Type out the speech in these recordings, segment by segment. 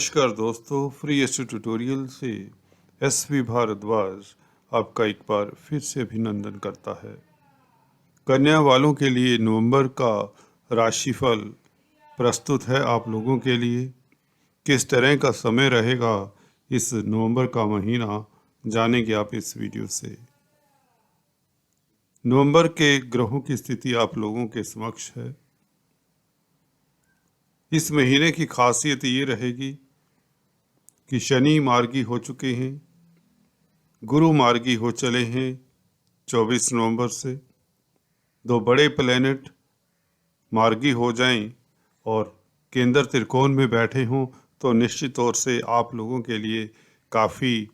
नमस्कार दोस्तों, free astro tutorial से एसवी भारद्वाज आपका एक बार फिर से अभिनंदन करता है। कन्या वालों के लिए नवंबर का राशिफल प्रस्तुत है आप लोगों के लिए। किस तरह का समय रहेगा इस नवंबर का महीना, जानेंगे आप इस वीडियो से। नवंबर के ग्रहों की स्थिति आप लोगों के समक्ष है। इस महीने की खासियत ये रहेगी कि शनि मार्गी हो चुके हैं, गुरु मार्गी हो चले हैं 24 नवंबर से। दो बड़े प्लैनेट मार्गी हो जाएं और केंद्र त्रिकोण में बैठे हों तो निश्चित तौर से आप लोगों के लिए काफ़ी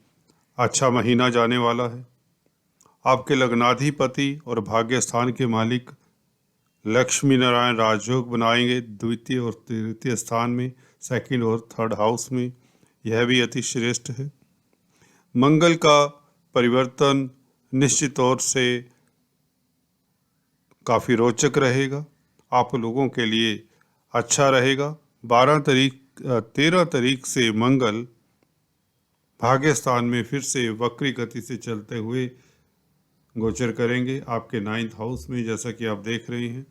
अच्छा महीना जाने वाला है। आपके लग्नाधिपति और भाग्य स्थान के मालिक लक्ष्मी नारायण राजयोग बनाएंगे द्वितीय और तृतीय स्थान में, सेकंड और थर्ड हाउस में। यह भी अति श्रेष्ठ है। मंगल का परिवर्तन निश्चित तौर से काफ़ी रोचक रहेगा, आप लोगों के लिए अच्छा रहेगा। 13 तारीख से मंगल भाग्य स्थान में फिर से वक्री गति से चलते हुए गोचर करेंगे आपके 9th हाउस में, जैसा कि आप देख रहे हैं।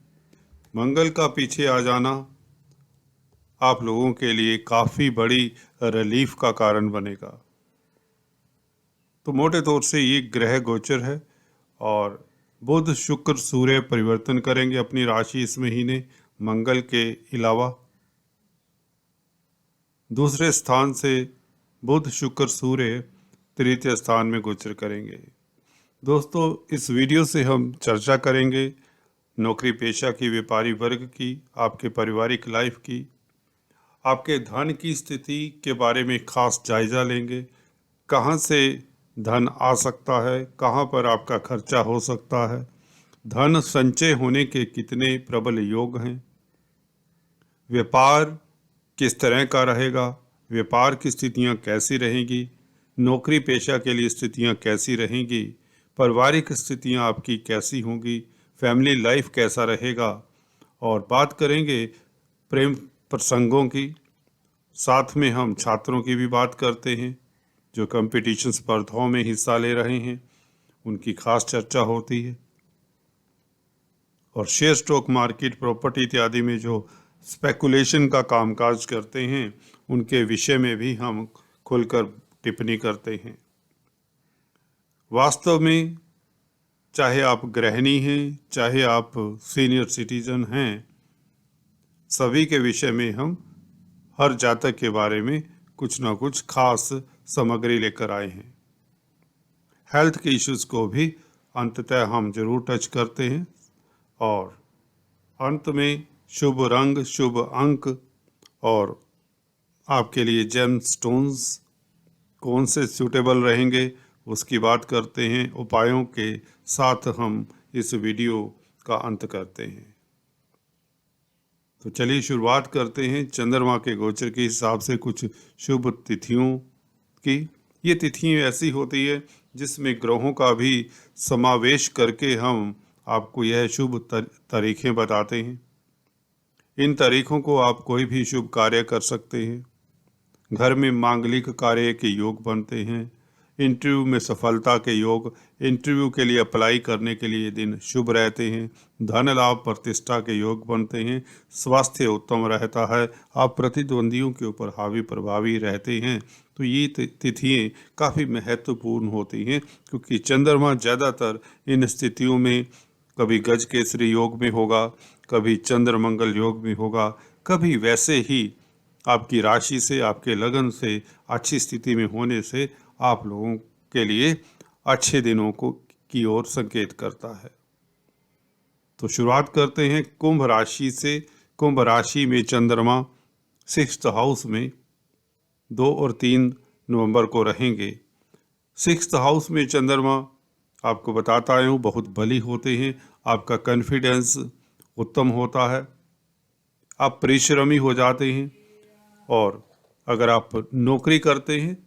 मंगल का पीछे आ जाना आप लोगों के लिए काफ़ी बड़ी रिलीफ का कारण बनेगा। तो मोटे तौर से ये ग्रह गोचर है और बुध शुक्र सूर्य परिवर्तन करेंगे अपनी राशि इस महीने। मंगल के अलावा दूसरे स्थान से बुध शुक्र सूर्य तृतीय स्थान में गोचर करेंगे। दोस्तों, इस वीडियो से हम चर्चा करेंगे नौकरी पेशा की, व्यापारी वर्ग की, आपके पारिवारिक लाइफ की, आपके धन की स्थिति के बारे में खास जायजा लेंगे। कहाँ से धन आ सकता है, कहाँ पर आपका खर्चा हो सकता है, धन संचय होने के कितने प्रबल योग हैं, व्यापार किस तरह का रहेगा, व्यापार की स्थितियाँ कैसी रहेंगी, नौकरी पेशा के लिए स्थितियाँ कैसी रहेंगी, पारिवारिक स्थितियाँ आपकी कैसी होंगी, फैमिली लाइफ कैसा रहेगा, और बात करेंगे प्रेम प्रसंगों की। साथ में हम छात्रों की भी बात करते हैं जो कंपटीशन स्पर्धाओं में हिस्सा ले रहे हैं, उनकी खास चर्चा होती है। और शेयर स्टॉक मार्केट, प्रॉपर्टी इत्यादि में जो स्पेकुलेशन का कामकाज करते हैं उनके विषय में भी हम खुलकर टिप्पणी करते हैं। वास्तव में चाहे आप गृहिणी हैं, चाहे आप सीनियर सिटीजन हैं, सभी के विषय में हम हर जातक के बारे में कुछ ना कुछ खास सामग्री लेकर आए हैं। हेल्थ के इश्यूज़ को भी अंततः हम जरूर टच करते हैं। और अंत में शुभ रंग, शुभ अंक और आपके लिए जेम स्टोन्स कौन से सूटेबल रहेंगे उसकी बात करते हैं। उपायों के साथ हम इस वीडियो का अंत करते हैं। तो चलिए शुरुआत करते हैं चंद्रमा के गोचर के हिसाब से कुछ शुभ तिथियों की। ये तिथियाँ ऐसी होती है जिसमें ग्रहों का भी समावेश करके हम आपको यह शुभ तारीखें बताते हैं। इन तारीखों को आप कोई भी शुभ कार्य कर सकते हैं। घर में मांगलिक कार्य के योग बनते हैं। इंटरव्यू में सफलता के योग, इंटरव्यू के लिए अप्लाई करने के लिए दिन शुभ रहते हैं। धन लाभ प्रतिष्ठा के योग बनते हैं। स्वास्थ्य उत्तम रहता है। आप प्रतिद्वंदियों के ऊपर हावी प्रभावी रहते हैं। तो ये तिथियाँ काफ़ी महत्वपूर्ण होती हैं क्योंकि चंद्रमा ज़्यादातर इन स्थितियों में कभी गज केसरी योग में होगा, कभी चंद्र मंगल योग में होगा, कभी वैसे ही आपकी राशि से, आपके लगन से अच्छी स्थिति में होने से आप लोगों के लिए अच्छे दिनों को की ओर संकेत करता है। तो शुरुआत करते हैं कुंभ राशि से। कुंभ राशि में चंद्रमा 6th हाउस में 2 और 3 नवंबर को रहेंगे। 6th हाउस में चंद्रमा, आपको बताता हूँ, बहुत बली होते हैं। आपका कॉन्फिडेंस उत्तम होता है, आप परिश्रमी हो जाते हैं। और अगर आप नौकरी करते हैं,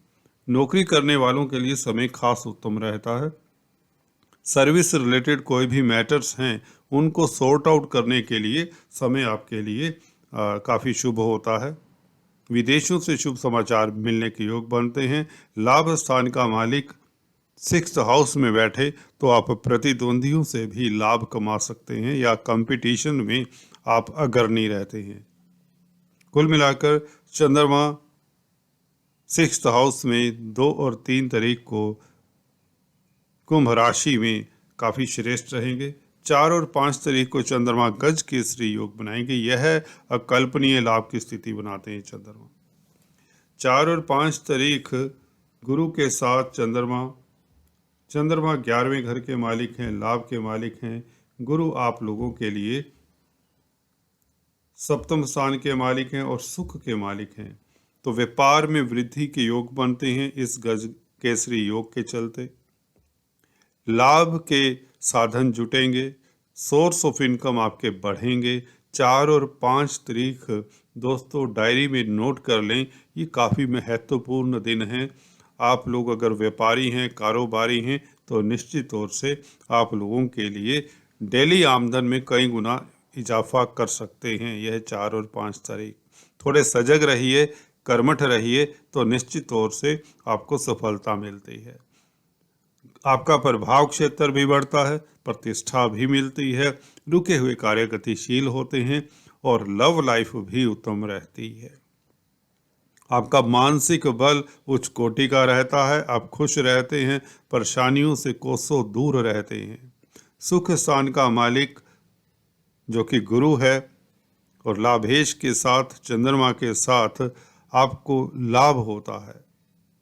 नौकरी करने वालों के लिए समय खास उत्तम रहता है। सर्विस रिलेटेड कोई भी मैटर्स हैं उनको सॉर्ट आउट करने के लिए समय आपके लिए काफ़ी शुभ होता है। विदेशों से शुभ समाचार मिलने के योग बनते हैं। लाभ स्थान का मालिक 6th हाउस में बैठे तो आप प्रतिद्वंदियों से भी लाभ कमा सकते हैं या कंपटीशन में आप अग्रणी रहते हैं। कुल मिलाकर चंद्रमा 6th हाउस में 2 और 3 तारीख को कुंभ राशि में काफ़ी श्रेष्ठ रहेंगे। 4 और 5 तारीख को चंद्रमा गज केसरी योग बनाएंगे। यह अकल्पनीय लाभ की स्थिति बनाते हैं चंद्रमा। 4 और 5 तारीख गुरु के साथ चंद्रमा 11वें घर के मालिक हैं, लाभ के मालिक हैं। गुरु आप लोगों के लिए सप्तम स्थान के मालिक हैं और सुख के मालिक हैं, तो व्यापार में वृद्धि के योग बनते हैं इस गज केसरी योग के चलते। लाभ के साधन जुटेंगे, सोर्स ऑफ इनकम आपके बढ़ेंगे। 4 और 5 तारीख दोस्तों डायरी में नोट कर लें, ये काफ़ी महत्वपूर्ण दिन है। आप लोग अगर व्यापारी हैं, कारोबारी हैं, तो निश्चित तौर से आप लोगों के लिए डेली आमदन में कई गुना इजाफा कर सकते हैं। यह 4 और 5 तारीख थोड़े सजग रहिए, कर्मठ रहिए, तो निश्चित तौर से आपको सफलता मिलती है। आपका प्रभाव क्षेत्र भी बढ़ता है, प्रतिष्ठा भी मिलती है, रुके हुए कार्य गतिशील होते हैं और लव लाइफ भी उत्तम रहती है। आपका मानसिक बल उच्च कोटि का रहता है, आप खुश रहते हैं, परेशानियों से कोसों दूर रहते हैं। सुख स्थान का मालिक जो कि गुरु है और लाभेश के साथ चंद्रमा के साथ आपको लाभ होता है।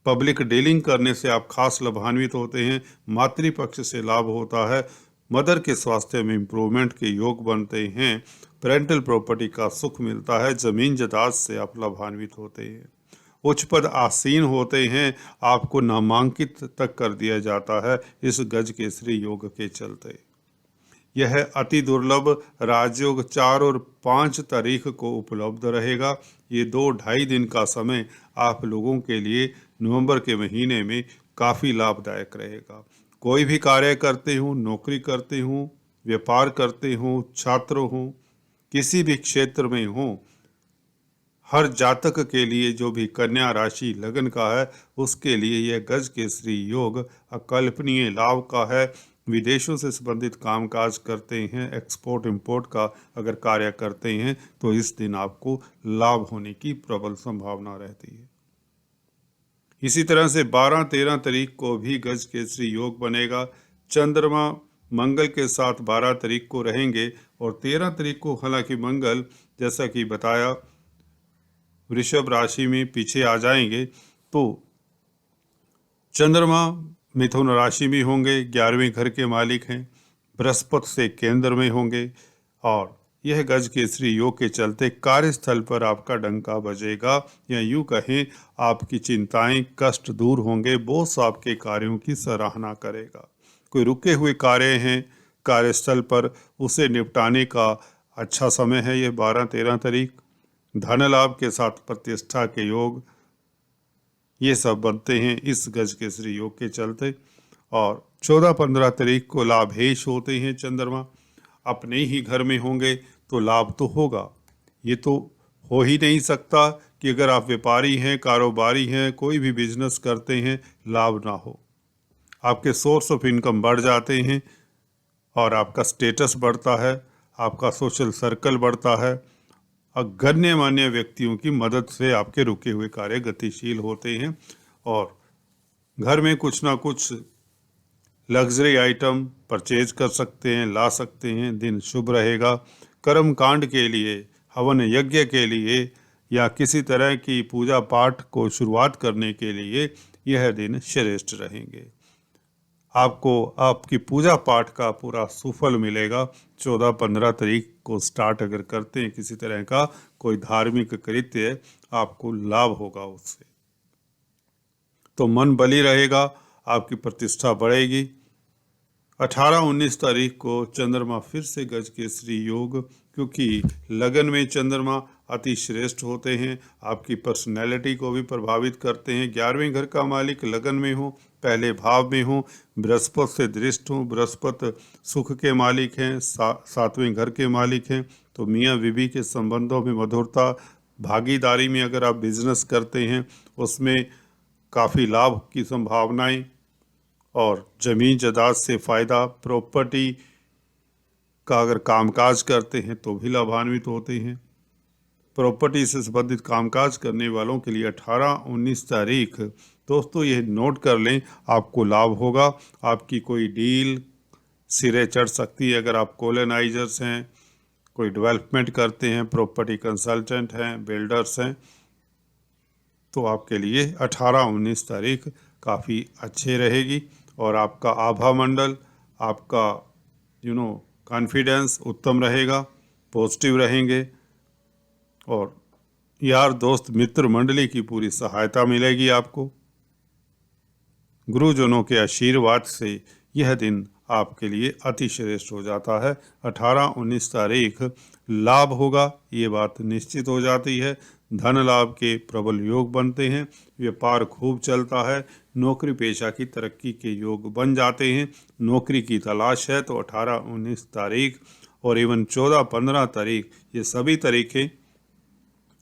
पब्लिक डीलिंग करने से आप खास लाभान्वित होते हैं। मातृपक्ष से लाभ होता है। मदर के स्वास्थ्य में इम्प्रूवमेंट के योग बनते हैं। पेरेंटल प्रॉपर्टी का सुख मिलता है। जमीन जायदाद से आप लाभान्वित होते हैं। उच्च पद आसीन होते हैं। आपको नामांकित तक कर दिया जाता है इस गज केसरी योग के चलते। यह अति दुर्लभ राजयोग 4 और 5 तारीख को उपलब्ध रहेगा। ये 2-2.5 दिन का समय आप लोगों के लिए नवंबर के महीने में काफ़ी लाभदायक रहेगा। कोई भी कार्य करते हो, नौकरी करते हो, व्यापार करते हो, छात्र हो, किसी भी क्षेत्र में हो, हर जातक के लिए जो भी कन्या राशि लगन का है उसके लिए यह गज केसरी योग अकल्पनीय लाभ का है। विदेशों से संबंधित कामकाज करते हैं, एक्सपोर्ट इंपोर्ट का अगर कार्य करते हैं तो इस दिन आपको लाभ होने की प्रबल संभावना रहती है। इसी तरह से 12-13 तारीख को भी गज केसरी योग बनेगा। चंद्रमा मंगल के साथ 12 तारीख को रहेंगे और 13 तारीख को हालांकि मंगल जैसा कि बताया वृषभ राशि में पीछे आ जाएंगे, तो चंद्रमा मिथुन राशि में होंगे, 11वें घर के मालिक हैं, बृहस्पति से केंद्र में होंगे और यह गज केसरी योग के चलते कार्यस्थल पर आपका डंका बजेगा या यूं कहें आपकी चिंताएं कष्ट दूर होंगे। बॉस आपके कार्यों की सराहना करेगा। कोई रुके हुए कार्य हैं कार्यस्थल पर, उसे निपटाने का अच्छा समय है ये 12-13 तारीख। धन लाभ के साथ प्रतिष्ठा के योग ये सब बनते हैं इस गज केसरी योग के चलते। और 14-15 तारीख को लाभेश होते हैं चंद्रमा, अपने ही घर में होंगे तो लाभ तो होगा। ये तो हो ही नहीं सकता कि अगर आप व्यापारी हैं, कारोबारी हैं, कोई भी बिजनेस करते हैं, लाभ ना हो। आपके सोर्स ऑफ इनकम बढ़ जाते हैं और आपका स्टेटस बढ़ता है, आपका सोशल सर्कल बढ़ता है। गण्यमान्य व्यक्तियों की मदद से आपके रुके हुए कार्य गतिशील होते हैं और घर में कुछ ना कुछ लग्जरी आइटम परचेज कर सकते हैं, ला सकते हैं। दिन शुभ रहेगा। कर्म कांड के लिए, हवन यज्ञ के लिए या किसी तरह की पूजा पाठ को शुरुआत करने के लिए यह दिन श्रेष्ठ रहेंगे। आपको आपकी पूजा पाठ का पूरा सुफल मिलेगा। 14-15 तारीख को स्टार्ट अगर करते हैं किसी तरह का कोई धार्मिक कृत्य, आपको लाभ होगा उससे। तो मन बली रहेगा, आपकी प्रतिष्ठा बढ़ेगी। 18-19 तारीख को चंद्रमा फिर से गज केसरी योग, क्योंकि लगन में चंद्रमा अति श्रेष्ठ होते हैं, आपकी पर्सनैलिटी को भी प्रभावित करते हैं। 11वें घर का मालिक लगन में हो, पहले भाव में हो, बृहस्पति से दृष्ट हो। बृहस्पति सुख के मालिक हैं, 7वें घर के मालिक हैं, तो मियाँ बीवी के संबंधों में मधुरता, भागीदारी में अगर आप बिजनेस करते हैं उसमें काफ़ी लाभ की संभावनाएं, और ज़मीन जायदाद से फ़ायदा, प्रॉपर्टी का अगर कामकाज करते हैं तो भी लाभान्वित होते हैं। प्रॉपर्टी से संबंधित कामकाज करने वालों के लिए 18-19 तारीख दोस्तों ये नोट कर लें, आपको लाभ होगा। आपकी कोई डील सिरे चढ़ सकती है। अगर आप कॉलोनाइजर्स हैं, कोई डेवलपमेंट करते हैं, प्रॉपर्टी कंसल्टेंट हैं, बिल्डर्स हैं, तो आपके लिए 18-19 तारीख काफ़ी अच्छे रहेगी। और आपका आभा मंडल, आपका कॉन्फिडेंस उत्तम रहेगा, पॉजिटिव रहेंगे, और यार दोस्त मित्र मंडली की पूरी सहायता मिलेगी आपको। गुरुजनों के आशीर्वाद से यह दिन आपके लिए अति श्रेष्ठ हो जाता है। 18-19 तारीख लाभ होगा, ये बात निश्चित हो जाती है। धन लाभ के प्रबल योग बनते हैं, व्यापार खूब चलता है, नौकरी पेशा की तरक्की के योग बन जाते हैं। नौकरी की तलाश है तो 18-19 तारीख और इवन 14-15 तारीख, ये सभी तारीखें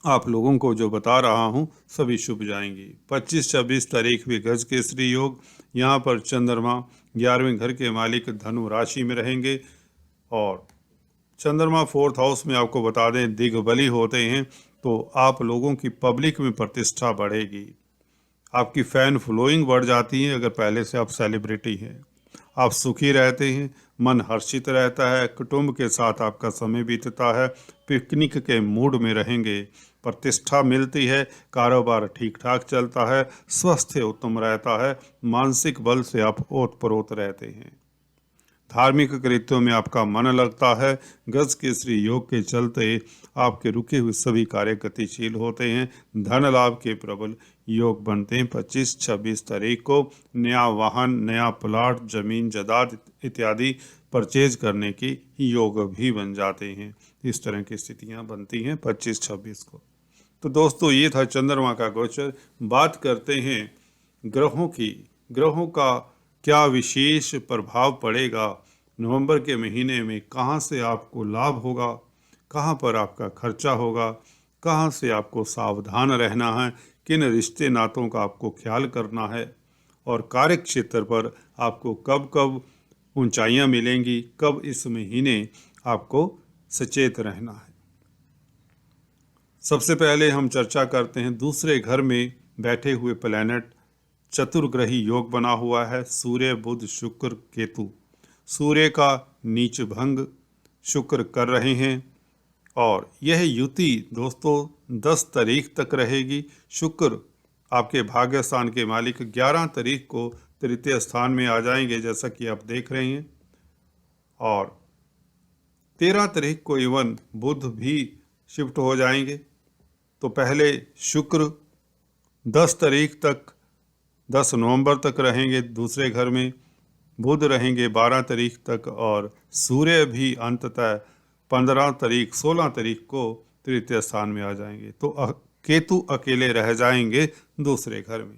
आप लोगों को जो बता रहा हूँ सभी शुभ जाएंगी। 25-26 तारीख भी गज केसरी योग। यहाँ पर चंद्रमा 11वें घर के मालिक धनु राशि में रहेंगे, और चंद्रमा 4th हाउस में आपको बता दें दिग्बली होते हैं, तो आप लोगों की पब्लिक में प्रतिष्ठा बढ़ेगी, आपकी फैन फॉलोइंग बढ़ जाती है। अगर पहले से आप सेलिब्रिटी हैं, आप सुखी रहते हैं, मन हर्षित रहता है, कुटुंब के साथ आपका समय बीतता है, पिकनिक के मूड में रहेंगे, प्रतिष्ठा मिलती है, कारोबार ठीक ठाक चलता है, स्वास्थ्य उत्तम रहता है, मानसिक बल से आप ओतप्रोत रहते हैं, धार्मिक कृत्यों में आपका मन लगता है। गज केसरी योग के चलते आपके रुके हुए सभी कार्य गतिशील होते हैं, धन लाभ के प्रबल योग बनते हैं। 25-26 तारीख को नया वाहन, नया प्लाट, जमीन जायदाद इत्यादि परचेज करने की योग भी बन जाते हैं। इस तरह की स्थितियां बनती हैं 25-26 को। तो दोस्तों ये था चंद्रमा का गोचर। बात करते हैं ग्रहों की। ग्रहों का क्या विशेष प्रभाव पड़ेगा नवंबर के महीने में, कहाँ से आपको लाभ होगा, कहाँ पर आपका खर्चा होगा, कहाँ से आपको सावधान रहना है, किन रिश्ते नातों का आपको ख्याल करना है, और कार्य क्षेत्र पर आपको कब कब ऊंचाइयां मिलेंगी, कब इस महीने आपको सचेत रहना है। सबसे पहले हम चर्चा करते हैं दूसरे घर में बैठे हुए प्लैनेट, चतुर्ग्रही योग बना हुआ है, सूर्य बुध शुक्र केतु। सूर्य का नीच भंग शुक्र कर रहे हैं, और यह युति दोस्तों 10 तारीख तक रहेगी। शुक्र आपके भाग्य स्थान के मालिक 11 तारीख को तृतीय स्थान में आ जाएंगे, जैसा कि आप देख रहे हैं, और 13 तारीख को इवन बुध भी शिफ्ट हो जाएंगे। तो पहले शुक्र 10 तारीख तक, 10 नवंबर तक रहेंगे दूसरे घर में, बुध रहेंगे 12 तारीख तक, और सूर्य भी अंततः 15 तारीख 16 तारीख को तृतीय स्थान में आ जाएंगे। तो केतु अकेले रह जाएंगे दूसरे घर में।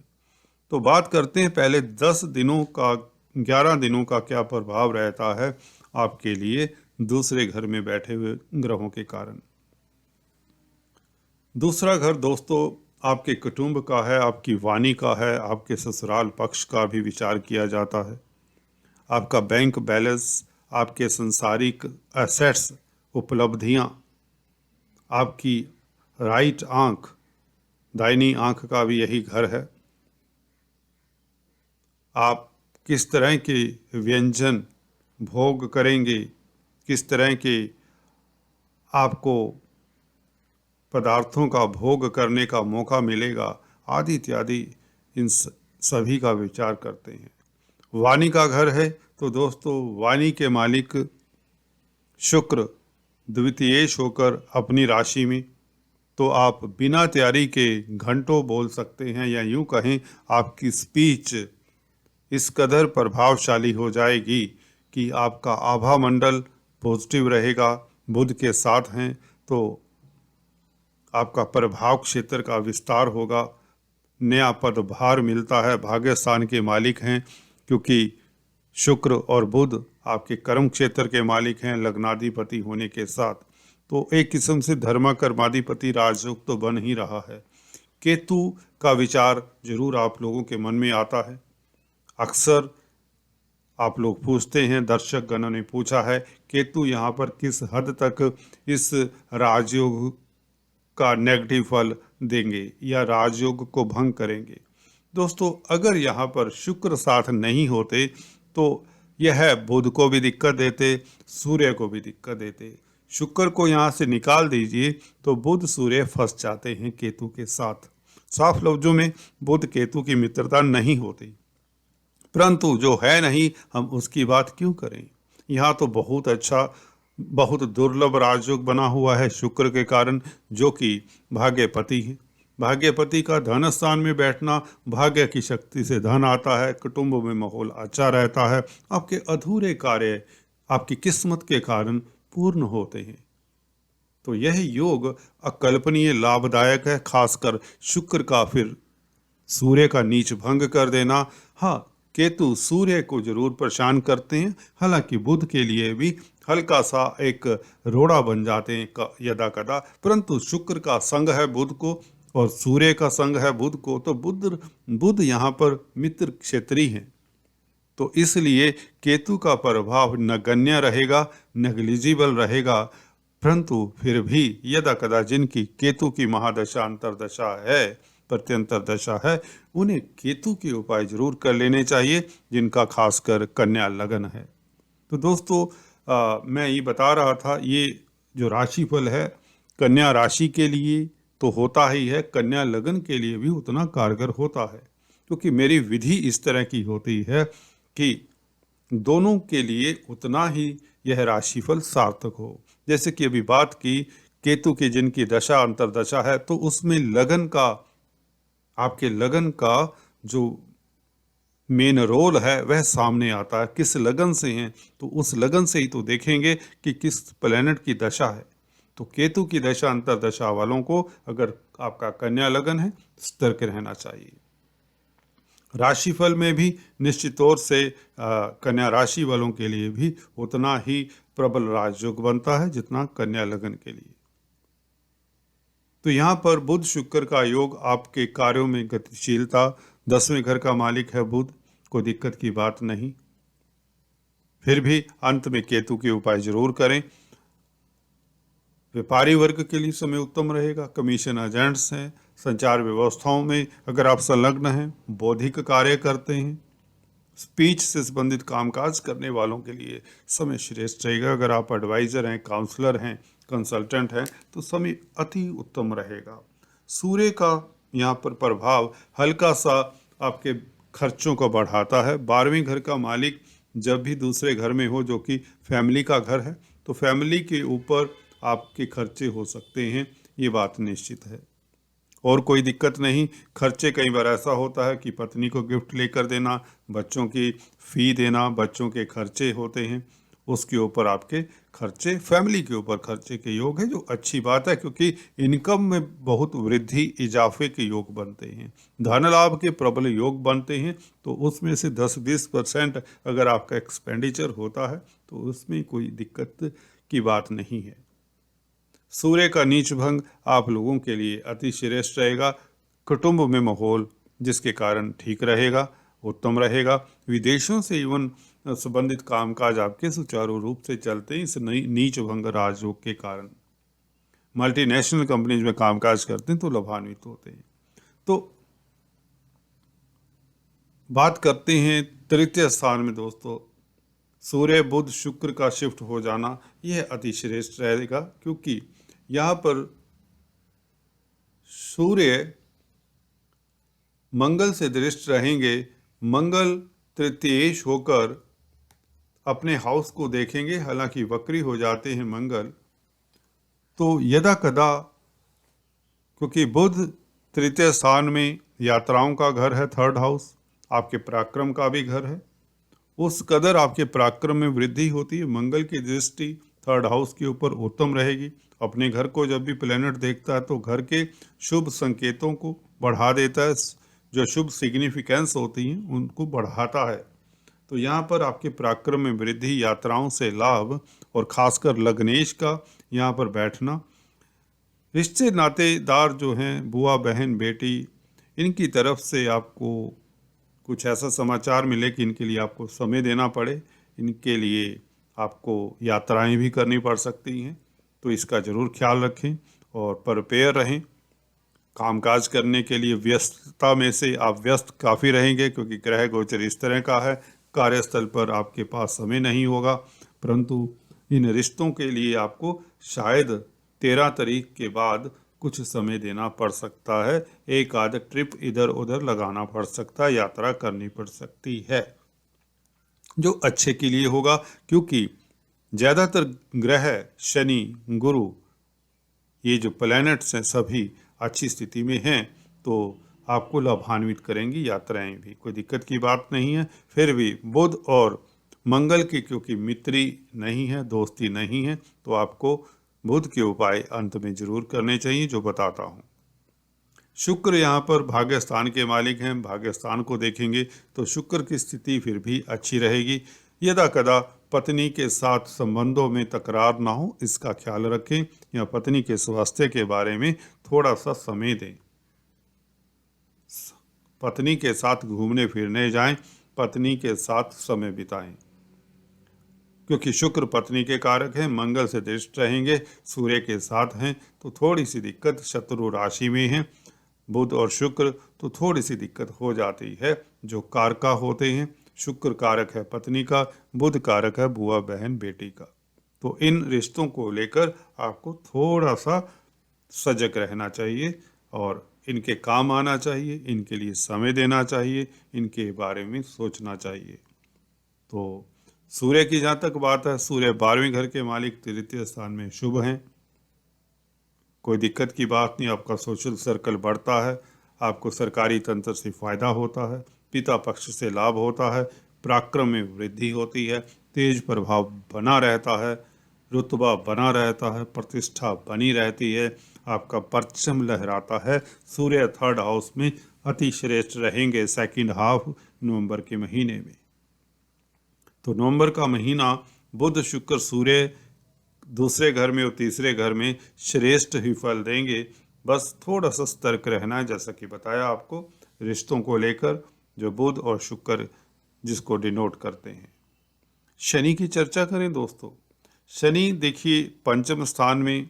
तो बात करते हैं पहले 10 दिनों का, 11 दिनों का क्या प्रभाव रहता है आपके लिए दूसरे घर में बैठे हुए ग्रहों के कारण। दूसरा घर दोस्तों आपके कुटुंब का है, आपकी वाणी का है, आपके ससुराल पक्ष का भी विचार किया जाता है, आपका बैंक बैलेंस, आपके संसारिक एसेट्स, उपलब्धियां, आपकी राइट आंख, दाहिनी आंख का भी यही घर है। आप किस तरह के व्यंजन भोग करेंगे, किस तरह के आपको पदार्थों का भोग करने का मौका मिलेगा, आदि इत्यादि, इन सभी का विचार करते हैं। वाणी का घर है तो दोस्तों वाणी के मालिक शुक्र द्वितीयेश होकर अपनी राशि में, तो आप बिना तैयारी के घंटों बोल सकते हैं, या यूं कहें आपकी स्पीच इस कदर प्रभावशाली हो जाएगी कि आपका आभा मंडल पॉजिटिव रहेगा, बुध के साथ हैं तो आपका प्रभाव क्षेत्र का विस्तार होगा, नया पदभार मिलता है, भाग्य स्थान के मालिक हैं, क्योंकि शुक्र और बुध आपके कर्म क्षेत्र के मालिक हैं लग्नाधिपति होने के साथ। तो एक किस्म से धर्मा कर्माधिपति राजयोग तो बन ही रहा है। केतु का विचार जरूर आप लोगों के मन में आता है। अक्सर आप लोग पूछते हैं, दर्शक गणों ने पूछा है, केतु यहाँ पर किस हद तक इस राजयोग का नेगेटिव फल देंगे या राजयोग को भंग करेंगे। दोस्तों, अगर यहाँ पर शुक्र साथ नहीं होते तो यह बुध को भी दिक्कत देते, सूर्य को भी दिक्कत देते। शुक्र को यहाँ से निकाल दीजिए तो बुध सूर्य फंस जाते हैं केतु के साथ। साफ लफ्जों में बुध केतु की मित्रता नहीं होती, परंतु जो है नहीं हम उसकी बात क्यों करें। यहाँ तो बहुत अच्छा, बहुत दुर्लभ राजयोग बना हुआ है शुक्र के कारण, जो कि भाग्यपति है। भाग्यपति का धन स्थान में बैठना, भाग्य की शक्ति से धन आता है, कुटुंब में माहौल अच्छा रहता है, आपके अधूरे कार्य आपकी किस्मत के कारण पूर्ण होते हैं। तो यह योग अकल्पनीय लाभदायक है, खासकर शुक्र का फिर सूर्य का नीच भंग कर देना। हाँ, केतु सूर्य को जरूर परेशान करते हैं, हालांकि बुध के लिए भी हल्का सा एक रोड़ा बन जाते हैं यदा कदा, परंतु शुक्र का संग है बुध को और सूर्य का संग है बुध को, तो बुध यहाँ पर मित्र क्षेत्रीय हैं। तो इसलिए केतु का प्रभाव नगण्य रहेगा, नेग्लिजिबल रहेगा, परंतु फिर भी यदा कदा जिनकी केतु की महादशा अंतरदशा है, प्रत्यंतर दशा है, उन्हें केतु के उपाय जरूर कर लेने चाहिए, जिनका खासकर कन्या लगन है। तो दोस्तों, मैं ये बता रहा था, ये जो राशिफल है कन्या राशि के लिए तो होता ही है, कन्या लगन के लिए भी उतना कारगर होता है, क्योंकि मेरी विधि इस तरह की होती है कि दोनों के लिए उतना ही यह राशिफल सार्थक हो। जैसे कि अभी बात की केतु की जिनकी दशा अंतरदशा है, तो उसमें लगन का, आपके लगन का जो मेन रोल है वह सामने आता है। किस लगन से हैं, तो उस लगन से ही तो देखेंगे कि किस प्लेनेट की दशा है। तो केतु की दशा अंतरदशा वालों को, अगर आपका कन्या लगन है, सतर्क रहना चाहिए। राशिफल में भी निश्चित तौर से कन्या राशि वालों के लिए भी उतना ही प्रबल राजयोग बनता है जितना कन्या लगन के लिए। तो यहाँ पर बुध शुक्र का योग आपके कार्यों में गतिशीलता, 10वें घर का मालिक है बुध, कोई दिक्कत की बात नहीं। फिर भी अंत में केतु के उपाय जरूर करें। व्यापारी वर्ग के लिए समय उत्तम रहेगा। कमीशन एजेंट्स हैं, संचार व्यवस्थाओं में अगर आप संलग्न हैं, बौद्धिक कार्य करते हैं, स्पीच से संबंधित कामकाज करने वालों के लिए समय श्रेष्ठ रहेगा। अगर आप एडवाइजर हैं, काउंसलर हैं, कंसल्टेंट हैं, तो समय अति उत्तम रहेगा। सूर्य का यहाँ पर प्रभाव हल्का सा आपके खर्चों को बढ़ाता है। 12वें घर का मालिक जब भी दूसरे घर में हो, जो कि फैमिली का घर है, तो फैमिली के ऊपर आपके खर्चे हो सकते हैं, ये बात निश्चित है। और कोई दिक्कत नहीं। खर्चे कई बार ऐसा होता है कि पत्नी को गिफ्ट लेकर देना, बच्चों की फ़ी देना, बच्चों के खर्चे होते हैं, उसके ऊपर आपके खर्चे, फैमिली के ऊपर खर्चे के योग है, जो अच्छी बात है, क्योंकि इनकम में बहुत वृद्धि, इजाफे के योग बनते हैं, धन लाभ के प्रबल योग बनते हैं। तो उसमें से 10-20% अगर आपका एक्सपेंडिचर होता है तो उसमें कोई दिक्कत की बात नहीं है। सूर्य का नीच भंग आप लोगों के लिए अति श्रेष्ठ रहेगा। कुटुंब में माहौल जिसके कारण ठीक रहेगा, उत्तम रहेगा। विदेशों से इवन संबंधित कामकाज आपके सुचारू रूप से चलते हैं इस नीच भंग राजयोग के कारण। मल्टीनेशनल कंपनीज में कामकाज करते हैं तो लाभान्वित होते हैं। तो बात करते हैं तृतीय स्थान में दोस्तों, सूर्य बुध शुक्र का शिफ्ट हो जाना, यह अति श्रेष्ठ रहेगा, क्योंकि यहाँ पर सूर्य मंगल से दृष्ट रहेंगे। मंगल तृतीयेश होकर अपने हाउस को देखेंगे, हालांकि वक्री हो जाते हैं मंगल, तो यदा कदा, क्योंकि बुध तृतीय स्थान में यात्राओं का घर है, थर्ड हाउस आपके पराक्रम का भी घर है, उस कदर आपके पराक्रम में वृद्धि होती है। मंगल की दृष्टि थर्ड हाउस के ऊपर उत्तम रहेगी। अपने घर को जब भी प्लेनेट देखता है तो घर के शुभ संकेतों को बढ़ा देता है, जो शुभ सिग्निफिकेंस होती हैं उनको बढ़ाता है। तो यहाँ पर आपके पराक्रम में वृद्धि, यात्राओं से लाभ, और खासकर लग्नेश का यहाँ पर बैठना। रिश्ते नातेदार जो हैं, बुआ बहन बेटी, इनकी तरफ से आपको कुछ ऐसा समाचार मिले कि इनके लिए आपको समय देना पड़े, इनके लिए आपको यात्राएं भी करनी पड़ सकती हैं, तो इसका ज़रूर ख्याल रखें और प्रिपेयर रहें। कामकाज करने के लिए व्यस्तता में से आप व्यस्त काफ़ी रहेंगे, क्योंकि ग्रह गोचर इस तरह का है, कार्यस्थल पर आपके पास समय नहीं होगा, परंतु इन रिश्तों के लिए आपको शायद 13 तारीख के बाद कुछ समय देना पड़ सकता है। एक आध ट्रिप इधर उधर लगाना पड़ सकता है, यात्रा करनी पड़ सकती है, जो अच्छे के लिए होगा, क्योंकि ज़्यादातर ग्रह शनि गुरु ये जो प्लैनेट्स हैं सभी अच्छी स्थिति में हैं, तो आपको लाभान्वित करेंगी यात्राएं भी, कोई दिक्कत की बात नहीं है। फिर भी बुध और मंगल की क्योंकि मित्री नहीं है, दोस्ती नहीं है, तो आपको बुध के उपाय अंत में जरूर करने चाहिए, जो बताता हूँ। शुक्र यहाँ पर भाग्य स्थान के मालिक हैं, भाग्य स्थान को देखेंगे तो शुक्र की स्थिति फिर भी अच्छी रहेगी। यदा कदा पत्नी के साथ संबंधों में तकरार ना हो, इसका ख्याल रखें, या पत्नी के स्वास्थ्य के बारे में थोड़ा सा समय दें। पत्नी के साथ घूमने फिरने जाएं, पत्नी के साथ समय बिताएं, क्योंकि शुक्र पत्नी के कारक हैं, मंगल से दृष्ट रहेंगे, सूर्य के साथ हैं, तो थोड़ी सी दिक्कत, शत्रु राशि में हैं बुध और शुक्र, तो थोड़ी सी दिक्कत हो जाती है। जो कारका होते हैं, शुक्र कारक है पत्नी का, बुध कारक है बुआ बहन बेटी का, तो इन रिश्तों को लेकर आपको थोड़ा सा सजग रहना चाहिए और इनके काम आना चाहिए, इनके लिए समय देना चाहिए, इनके बारे में सोचना चाहिए। तो सूर्य की जहाँ तक बात है, सूर्य 12वें घर के मालिक, तृतीय स्थान में शुभ हैं, कोई दिक्कत की बात नहीं, आपका सोशल सर्कल बढ़ता है, आपको सरकारी तंत्र से फायदा होता है, पिता पक्ष से लाभ होता है, पराक्रम में वृद्धि होती है, तेज प्रभाव बना रहता है, रुतबा बना रहता है, प्रतिष्ठा बनी रहती है, आपका परचम लहराता है। सूर्य 3rd हाउस में अति श्रेष्ठ रहेंगे 2nd हाफ नवंबर के महीने में। तो नवंबर का महीना बुध शुक्र सूर्य दूसरे घर में और तीसरे घर में श्रेष्ठ ही फल देंगे। बस थोड़ा सा सतर्क रहना है, जैसा कि बताया आपको, रिश्तों को लेकर, जो बुध और शुक्र जिसको डिनोट करते हैं। शनि की चर्चा करें दोस्तों, शनि देखिए पंचम स्थान में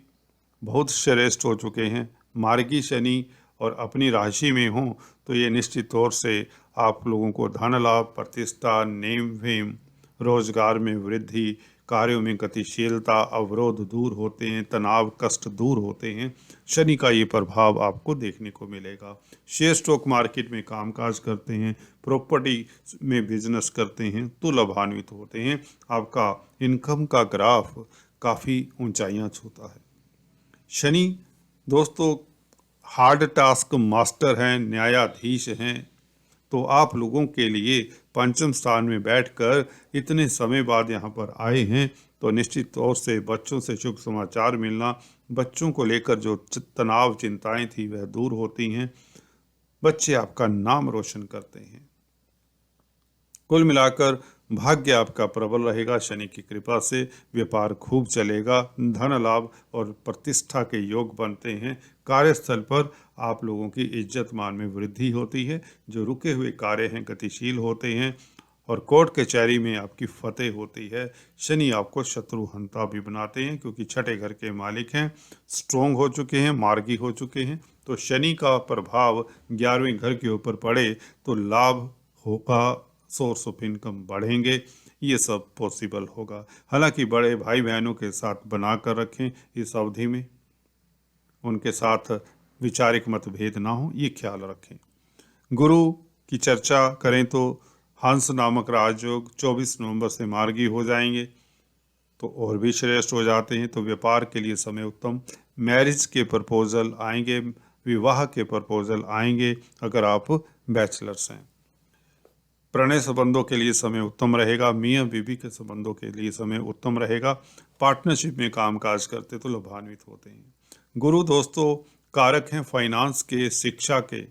बहुत श्रेष्ठ हो चुके हैं, मार्गी शनि और अपनी राशि में हों तो ये निश्चित तौर से आप लोगों को धन लाभ, प्रतिष्ठा, नेम फेम, रोजगार में वृद्धि, कार्यों में गतिशीलता, अवरोध दूर होते हैं, तनाव कष्ट दूर होते हैं। शनि का ये प्रभाव आपको देखने को मिलेगा। शेयर स्टॉक मार्केट में कामकाज करते हैं, प्रॉपर्टी में बिजनेस करते हैं तो लाभान्वित होते हैं। आपका इनकम का ग्राफ काफ़ी ऊंचाइयां छूता है। शनि दोस्तों हार्ड टास्क मास्टर हैं, न्यायाधीश हैं, तो आप लोगों के लिए पंचम स्थान में बैठकर इतने समय बाद यहाँ पर आए हैं, तो निश्चित तौर से बच्चों से शुभ समाचार मिलना, बच्चों को लेकर जो तनाव चिंताएं थी वह दूर होती हैं, बच्चे आपका नाम रोशन करते हैं। कुल मिलाकर भाग्य आपका प्रबल रहेगा, शनि की कृपा से व्यापार खूब चलेगा, धन लाभ और प्रतिष्ठा के योग बनते हैं, कार्यस्थल पर आप लोगों की इज्जत मान में वृद्धि होती है, जो रुके हुए कार्य हैं गतिशील होते हैं और कोर्ट कचहरी में आपकी फतेह होती है। शनि आपको शत्रुहंता भी बनाते हैं, क्योंकि 6ठे घर के मालिक हैं, स्ट्रोंग हो चुके हैं, मार्गी हो चुके हैं, तो शनि का प्रभाव 11वें घर के ऊपर पड़े तो लाभ होगा, सोर्स ऑफ इनकम बढ़ेंगे, ये सब पॉसिबल होगा। हालांकि बड़े भाई बहनों के साथ बना कर रखें इस अवधि में, उनके साथ विचारिक मतभेद ना हो, ये ख्याल रखें। गुरु की चर्चा करें तो हंस नामक राजयोग 24 नवंबर से मार्गी हो जाएंगे, तो और भी श्रेष्ठ हो जाते हैं, तो व्यापार के लिए समय उत्तम, मैरिज के प्रपोजल आएंगे, विवाह के प्रपोजल आएंगे अगर आप बैचलर्स हैं। प्रणय संबंधों के लिए समय उत्तम रहेगा, मियाँ बीबी के संबंधों के लिए समय उत्तम रहेगा, पार्टनरशिप में कामकाज करते तो लाभान्वित होते हैं। गुरु दोस्तों कारक हैं फाइनेंस के, शिक्षा के,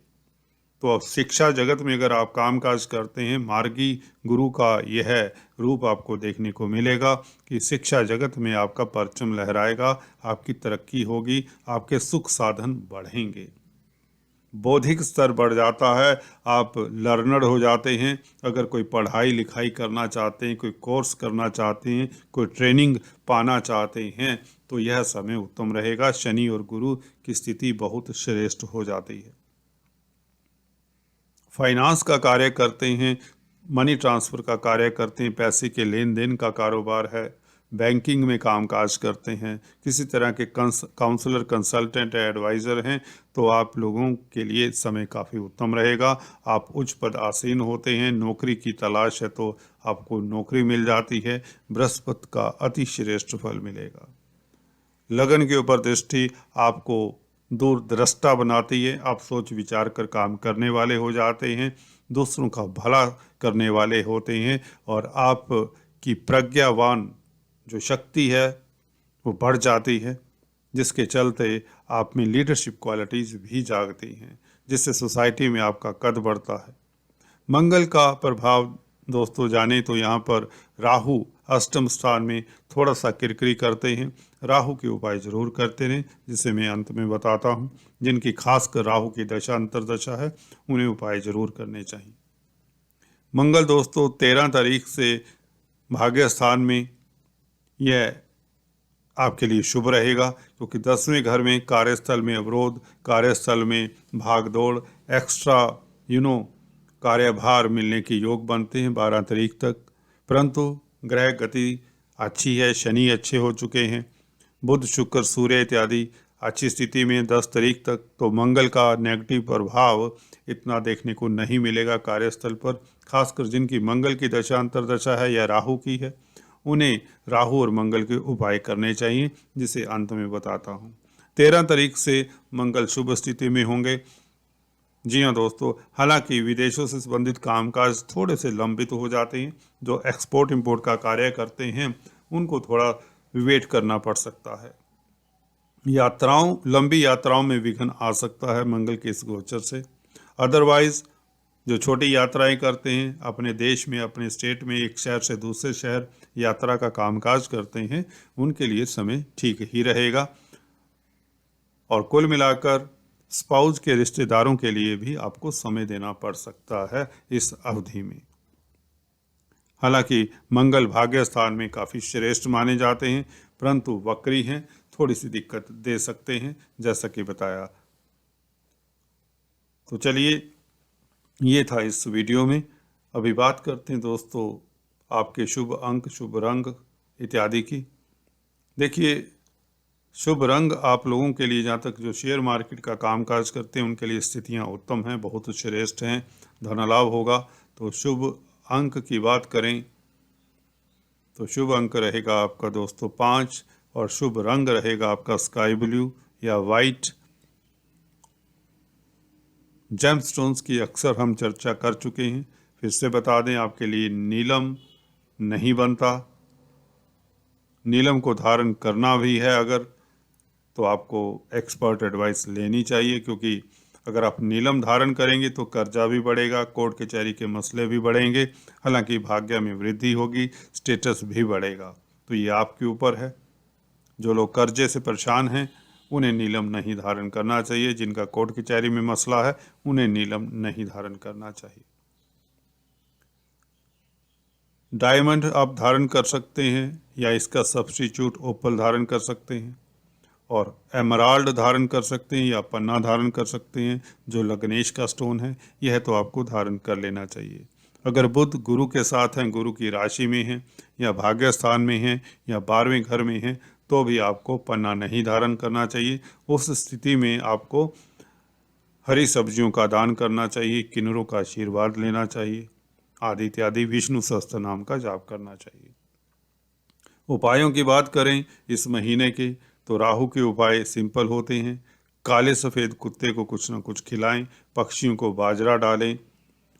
तो अब शिक्षा जगत में अगर आप कामकाज करते हैं, मार्गी गुरु का यह रूप आपको देखने को मिलेगा कि शिक्षा जगत में आपका परचम लहराएगा, आपकी तरक्की होगी, आपके सुख साधन बढ़ेंगे, बौद्धिक स्तर बढ़ जाता है, आप लर्नर हो जाते हैं। अगर कोई पढ़ाई लिखाई करना चाहते हैं, कोई कोर्स करना चाहते हैं, कोई ट्रेनिंग पाना चाहते हैं, तो यह समय उत्तम रहेगा। शनि और गुरु की स्थिति बहुत श्रेष्ठ हो जाती है। फाइनेंस का कार्य करते हैं, मनी ट्रांसफ़र का कार्य करते हैं, पैसे के लेन देन का कारोबार है, बैंकिंग में कामकाज करते हैं, किसी तरह के काउंसलर, कंसल्टेंट या एडवाइज़र हैं, तो आप लोगों के लिए समय काफ़ी उत्तम रहेगा। आप उच्च पद आसीन होते हैं, नौकरी की तलाश है तो आपको नौकरी मिल जाती है। बृहस्पति का अति श्रेष्ठ फल मिलेगा। लगन के ऊपर दृष्टि आपको दूरदृष्टा बनाती है, आप सोच विचार कर काम करने वाले हो जाते हैं, दूसरों का भला करने वाले होते हैं, और आप की प्रज्ञावान जो शक्ति है वो बढ़ जाती है, जिसके चलते आप में लीडरशिप क्वालिटीज़ भी जागती हैं, जिससे सोसाइटी में आपका कद बढ़ता है। मंगल का प्रभाव दोस्तों जाने तो यहाँ पर राहु अष्टम स्थान में थोड़ा सा किरकिरी करते हैं। राहु के उपाय जरूर करते रहें, जिसे मैं अंत में बताता हूँ। जिनकी खासकर राहु की दशा अंतर्दशा है, उन्हें उपाय जरूर करने चाहिए। मंगल दोस्तों 13 तारीख से भाग्य स्थान में यह आपके लिए शुभ रहेगा, क्योंकि 10वें घर में कार्यस्थल में अवरोध, कार्यस्थल में भागदौड़, एक्स्ट्रा कार्यभार मिलने के योग बनते हैं 12 तारीख तक। परंतु ग्रह गति अच्छी है, शनि अच्छे हो चुके हैं, बुध शुक्र सूर्य इत्यादि अच्छी स्थिति में 10 तारीख तक। तो मंगल का नेगेटिव प्रभाव इतना देखने को नहीं मिलेगा कार्यस्थल पर। खासकर जिनकी मंगल की दशा अंतर्दशा है या राहु की है, उन्हें राहु और मंगल के उपाय करने चाहिए, जिसे अंत में बताता हूँ। 13 तारीख से मंगल शुभ स्थिति में होंगे। जी हाँ दोस्तों, हालांकि विदेशों से संबंधित कामकाज थोड़े से लंबित हो जाते हैं। जो एक्सपोर्ट इंपोर्ट का कार्य करते हैं उनको थोड़ा वेट करना पड़ सकता है। लंबी यात्राओं में विघ्न आ सकता है मंगल के इस गोचर से। अदरवाइज जो छोटी यात्राएं करते हैं, अपने देश में, अपने स्टेट में एक शहर से दूसरे शहर यात्रा का कामकाज करते हैं, उनके लिए समय ठीक ही रहेगा। और कुल मिलाकर स्पाउस के रिश्तेदारों के लिए भी आपको समय देना पड़ सकता है इस अवधि में। हालांकि मंगल भाग्य स्थान में काफ़ी श्रेष्ठ माने जाते हैं, परंतु वक्री हैं, थोड़ी सी दिक्कत दे सकते हैं, जैसा कि बताया। तो चलिए, ये था इस वीडियो में। अभी बात करते हैं दोस्तों आपके शुभ अंक, शुभ रंग इत्यादि की। देखिए, शुभ रंग आप लोगों के लिए, जहाँ तक जो शेयर मार्केट का कामकाज करते हैं उनके लिए स्थितियाँ उत्तम हैं, बहुत श्रेष्ठ हैं, धन लाभ होगा। तो शुभ अंक की बात करें तो शुभ अंक रहेगा आपका दोस्तों 5, और शुभ रंग रहेगा आपका स्काई ब्लू या वाइट। जेमस्टोन्स की अक्सर हम चर्चा कर चुके हैं, फिर से बता दें आपके लिए नीलम नहीं बनता। नीलम को धारण करना भी है अगर, तो आपको एक्सपर्ट एडवाइस लेनी चाहिए, क्योंकि अगर आप नीलम धारण करेंगे तो कर्जा भी बढ़ेगा, कोर्ट कचहरी के मसले भी बढ़ेंगे। हालांकि भाग्य में वृद्धि होगी, स्टेटस भी बढ़ेगा, तो ये आपके ऊपर है। जो लोग कर्जे से परेशान हैं उन्हें नीलम नहीं धारण करना चाहिए। जिनका कोर्ट कचहरी में मसला है उन्हें नीलम नहीं धारण करना चाहिए। डायमंड आप धारण कर सकते हैं या इसका सब्स्टिट्यूट ओपल धारण कर सकते हैं, और एमराल्ड धारण कर सकते हैं या पन्ना धारण कर सकते हैं, जो लग्नेश का स्टोन है। यह तो आपको धारण कर लेना चाहिए। अगर बुध गुरु के साथ हैं, गुरु की राशि में हैं, या भाग्य स्थान में हैं, या 12वें घर में हैं, तो भी आपको पन्ना नहीं धारण करना चाहिए। उस स्थिति में आपको हरी सब्जियों का दान करना चाहिए, किन्नरों का आशीर्वाद लेना चाहिए, आदि इत्यादि विष्णु सहस्त्र नाम का जाप करना चाहिए। उपायों की बात करें इस महीने के, तो राहु के उपाय सिंपल होते हैं। काले सफ़ेद कुत्ते को कुछ न कुछ खिलाएं, पक्षियों को बाजरा डालें,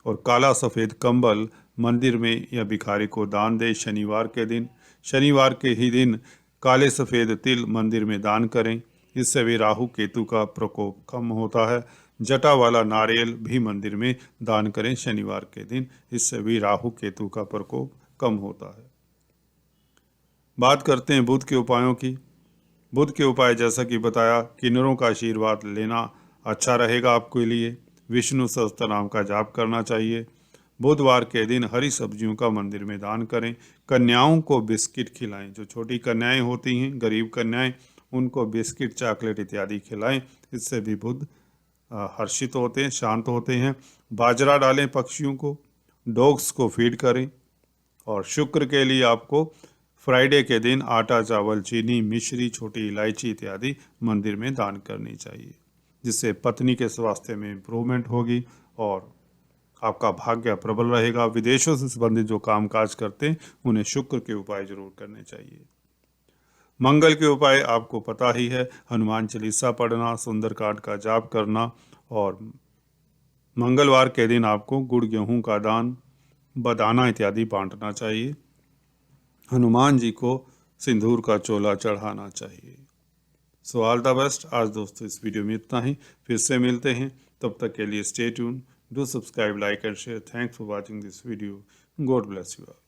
और काला सफ़ेद कंबल मंदिर में या भिखारी को दान दें शनिवार के दिन। शनिवार के ही दिन काले सफ़ेद तिल मंदिर में दान करें, इससे भी राहु केतु का प्रकोप कम होता है। जटा वाला नारियल भी मंदिर में दान करें शनिवार के दिन। इससे भी राहु केतु का प्रकोप कम होता है। बात करते हैं बुध के उपायों की। बुध के उपाय जैसा कि बताया, किन्नरों का आशीर्वाद लेना अच्छा रहेगा आपके लिए। विष्णु सहस्त्र नाम का जाप करना चाहिए। बुधवार के दिन हरी सब्जियों का मंदिर में दान करें। कन्याओं को बिस्किट खिलाएं। जो छोटी कन्याएं होती हैं, गरीब कन्याएं, उनको बिस्किट, चॉकलेट इत्यादि खिलाएं। इससे भी बुध हर्षित होते हैं, शांत होते हैं। बाजरा डालें पक्षियों को। डॉग्स को फीड करें। और शुक्र के लिए आपको फ्राइडे के दिन आटा, चावल, चीनी, मिश्री, छोटी इलायची इत्यादि मंदिर में दान करनी चाहिए, जिससे पत्नी के स्वास्थ्य में इम्प्रूवमेंट होगी और आपका भाग्य प्रबल रहेगा। विदेशों से संबंधित जो काम काज करते हैं उन्हें शुक्र के उपाय जरूर करने चाहिए। मंगल के उपाय आपको पता ही है, हनुमान चालीसा पढ़ना, सुंदरकांड का जाप करना और मंगलवार के दिन आपको गुड़, गेहूं का दान, बदाना इत्यादि बांटना चाहिए। हनुमान जी को सिंदूर का चोला चढ़ाना चाहिए। So all the best. आज दोस्तों इस वीडियो में इतना ही, फिर से मिलते हैं, तब तक के लिए stay tune, do subscribe, like and share. Thanks for watching this video. God bless you all.